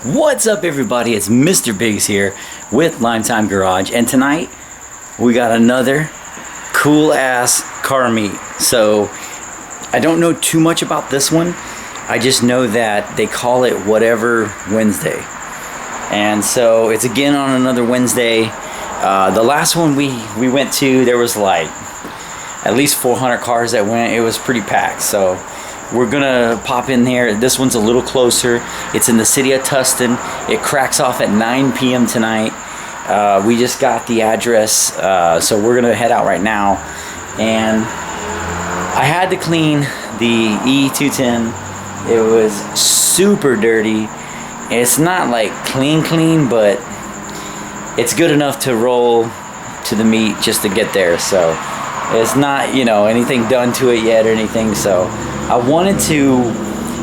What's up, everybody? It's Mr. Biggs here with LimeTime Garage, and tonight we got another cool ass car meet. So I don't know too much about this one. I just know that they call it whatever Wednesday, and so it's again on another Wednesday. The last one we went to, there was like at least 400 cars that went. It was pretty packed, so we're gonna pop in there. This one's a little closer. It's in the city of Tustin. It cracks off at 9 p.m. tonight. We just got the address, so we're gonna head out right now. And I had to clean the E210. It was super dirty. It's not like clean, but it's good enough to roll to the meet just to get there. So it's not, you know, anything done to it yet or anything. So I wanted to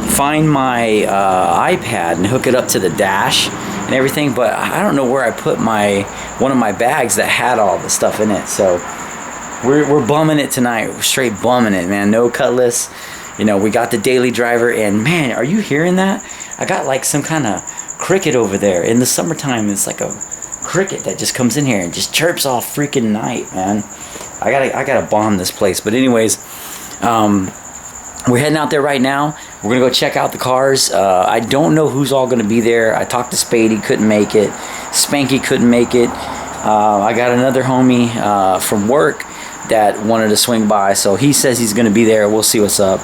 find my iPad and hook it up to the dash and everything, but I don't know where I put one of my bags that had all the stuff in it. So we're bumming it tonight. We're straight bumming it, man. No Cutlass. You know, we got the daily driver, and man, are you hearing that? I got like some kind of cricket over there. In the summertime, it's like a cricket that just comes in here and just chirps all freaking night, man. I gotta bomb this place. But anyways, we're heading out there right now. We're gonna go check out the cars. I don't know who's all gonna be there. I talked to Spady, couldn't make it. Spanky couldn't make it. I got another homie from work that wanted to swing by, so he says he's gonna be there. We'll see what's up.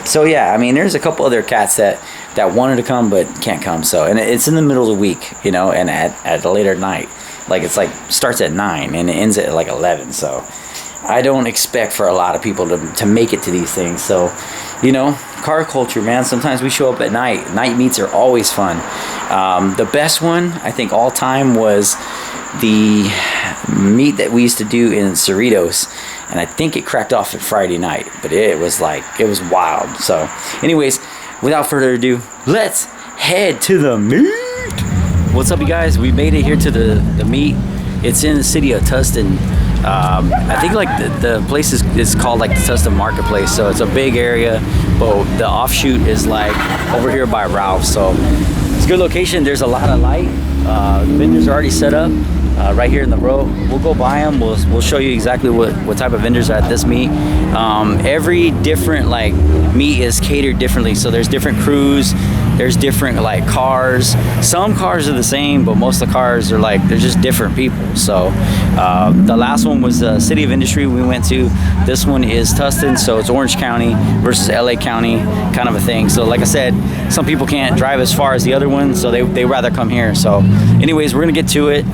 So yeah, I mean, there's a couple other cats that wanted to come but can't come. So, and it's in the middle of the week, you know, and at a later night. Like, it's like starts at 9 and it ends at like 11. So I don't expect for a lot of people to make it to these things. So, you know, car culture, man. Sometimes we show up at night. Night meets are always fun. The best one, I think, all time was the meet that we used to do in Cerritos, and I think it cracked off at Friday night, but it was wild. So anyways, without further ado, let's head to the meet. What's up, you guys? We made it here to the meet. It's in the city of Tustin. I think like the place is called like the Tustin Marketplace, so it's a big area, but the offshoot is like over here by Ralph. So it's a good location. There's a lot of light. Vendors are already set up right here in the row. We'll go by them. We'll show you exactly what type of vendors are at this meet. Every different like meet is catered differently. So there's different crews. There's different like cars. Some cars are the same, but most of the cars are like, they're just different people. So the last one was the City of Industry we went to. This one is Tustin, so it's Orange County versus LA County kind of a thing. So like I said, some people can't drive as far as the other ones, so they rather come here. So anyways, we're gonna get to it.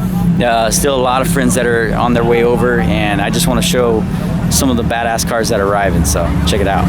Still a lot of friends that are on their way over, and I just want to show some of the badass cars that are arriving. So check it out.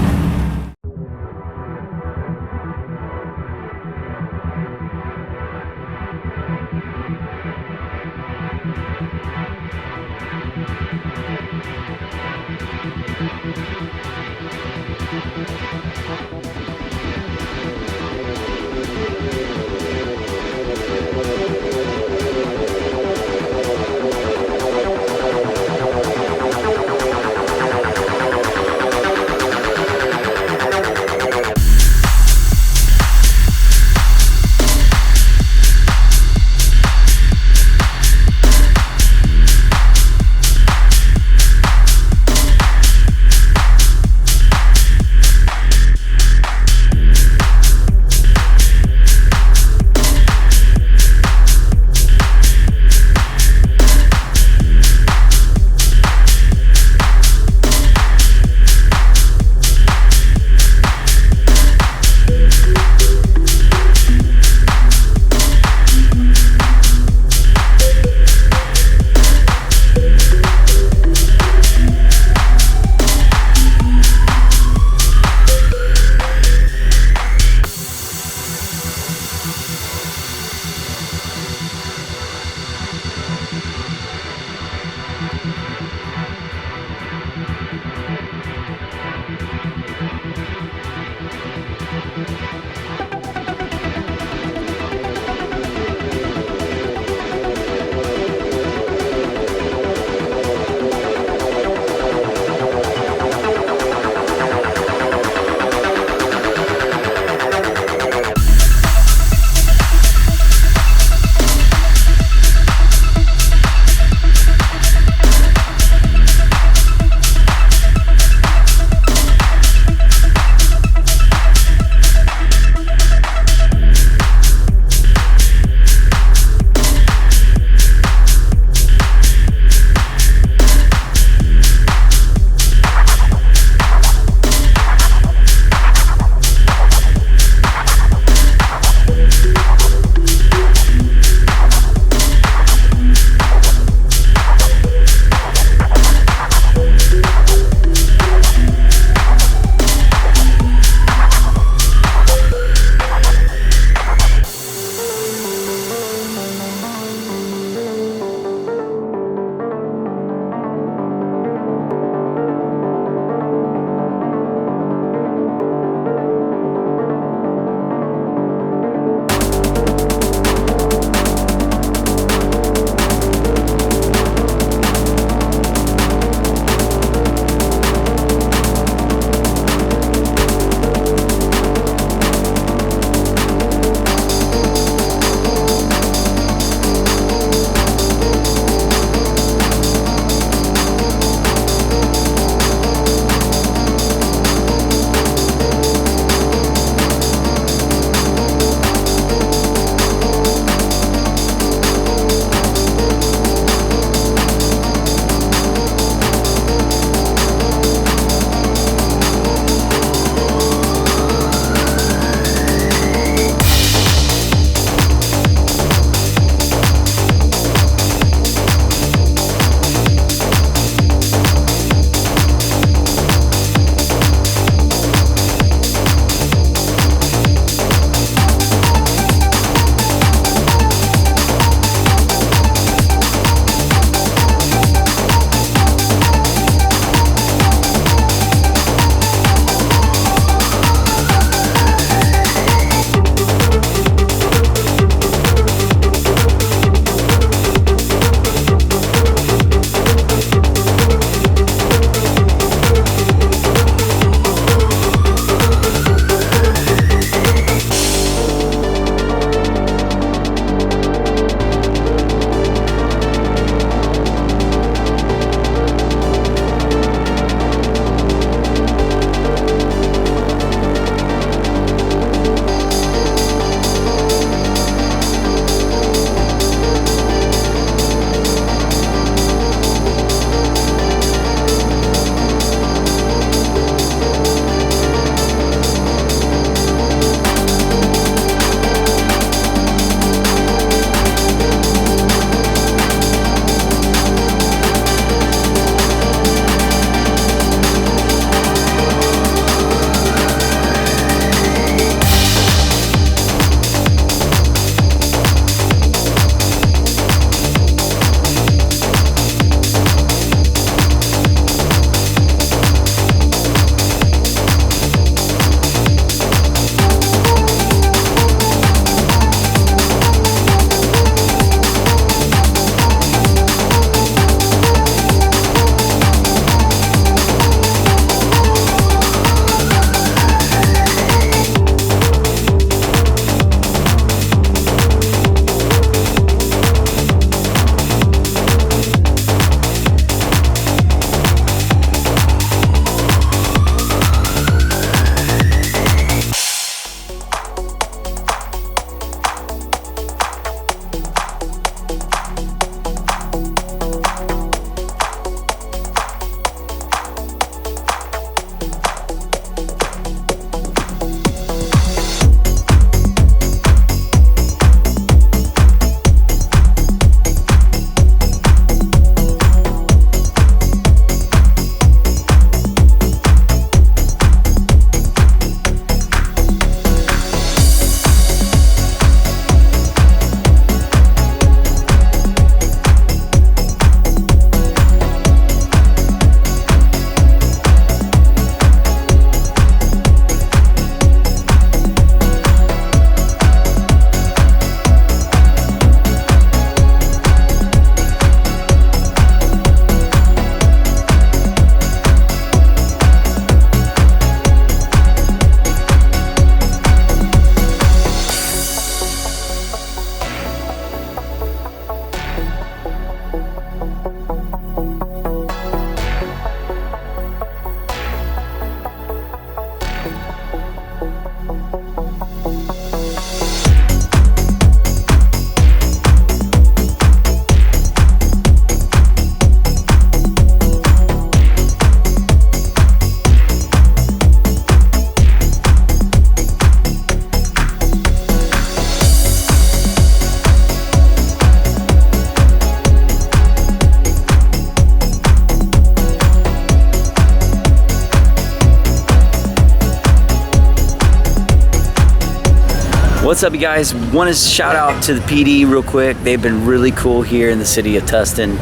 what's up, you guys? Want to shout out to the PD real quick. They've been really cool here in the city of Tustin.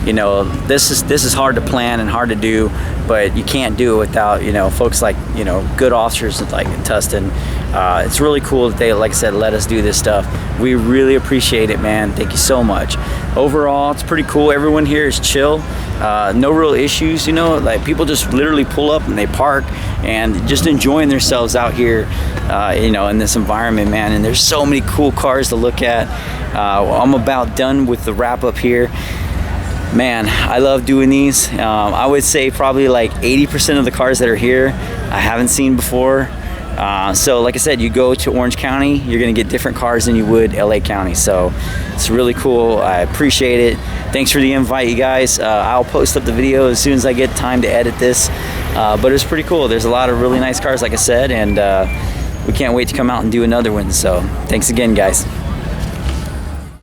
You know, this is hard to plan and hard to do, but you can't do it without, you know, folks like, you know, good officers like in Tustin. It's really cool that they, like I said, let us do this stuff. We really appreciate it, man. Thank you so much. Overall, it's pretty cool. Everyone here is chill. No real issues, you know, like people just literally pull up and they park and just enjoying themselves out here, you know, in this environment, man. And there's so many cool cars to look at. I'm about done with the wrap up here. Man, I love doing these. I would say probably like 80% of the cars that are here I haven't seen before. So like I said, you go to Orange County, you're gonna get different cars than you would LA County. So it's really cool. I appreciate it. Thanks for the invite, you guys. I'll post up the video as soon as I get time to edit this. But it's pretty cool. There's a lot of really nice cars, like I said, and we can't wait to come out and do another one. So thanks again, guys.